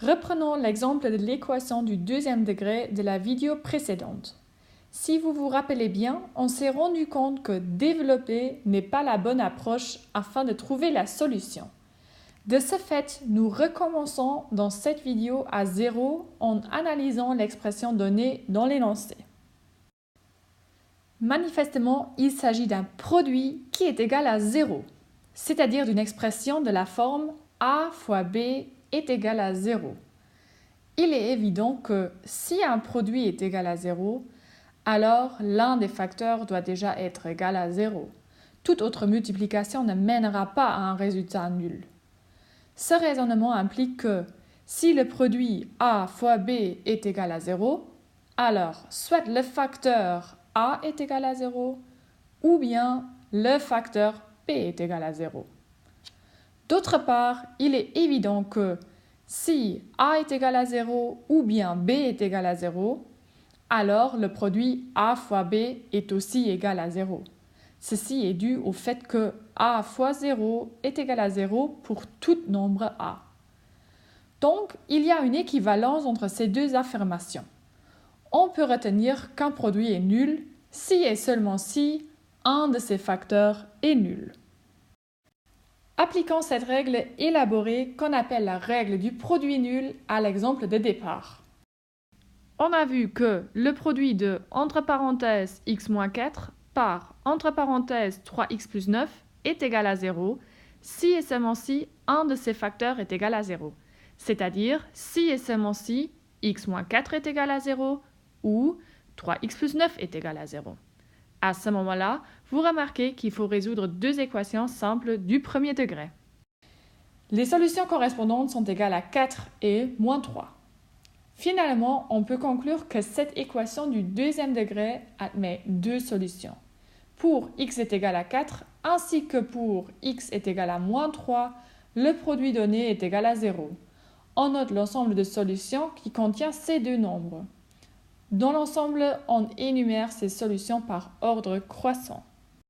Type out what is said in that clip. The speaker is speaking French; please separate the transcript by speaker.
Speaker 1: Reprenons l'exemple de l'équation du deuxième degré de la vidéo précédente. Si vous vous rappelez bien, on s'est rendu compte que développer n'est pas la bonne approche afin de trouver la solution. De ce fait, nous recommençons dans cette vidéo à zéro en analysant l'expression donnée dans l'énoncé. Manifestement, il s'agit d'un produit qui est égal à 0, c'est-à-dire d'une expression de la forme A fois B est égal à 0. Il est évident que si un produit est égal à 0, alors l'un des facteurs doit déjà être égal à 0. Toute autre multiplication ne mènera pas à un résultat nul. Ce raisonnement implique que si le produit A fois B est égal à 0, alors soit le facteur A est égal à 0, ou bien le facteur B est égal à 0. D'autre part, il est évident que si A est égal à 0 ou bien B est égal à 0, alors le produit A fois B est aussi égal à 0. Ceci est dû au fait que A fois 0 est égal à 0 pour tout nombre A. Donc, il y a une équivalence entre ces deux affirmations. On peut retenir qu'un produit est nul si et seulement si un de ses facteurs est nul. Appliquons cette règle élaborée qu'on appelle la règle du produit nul à l'exemple de départ. On a vu que le produit de entre parenthèses x moins 4 par entre parenthèses 3x plus 9 est égal à 0 si et seulement si un de ces facteurs est égal à 0, c'est-à-dire si et seulement si x moins 4 est égal à 0 ou 3x plus 9 est égal à 0. À ce moment-là, vous remarquez qu'il faut résoudre deux équations simples du premier degré. Les solutions correspondantes sont égales à 4 et moins 3. Finalement, on peut conclure que cette équation du deuxième degré admet deux solutions. Pour x est égal à 4 ainsi que pour x est égal à moins 3, le produit donné est égal à 0. On note l'ensemble de solutions qui contient ces deux nombres. Dans l'ensemble, on énumère ces solutions par ordre croissant.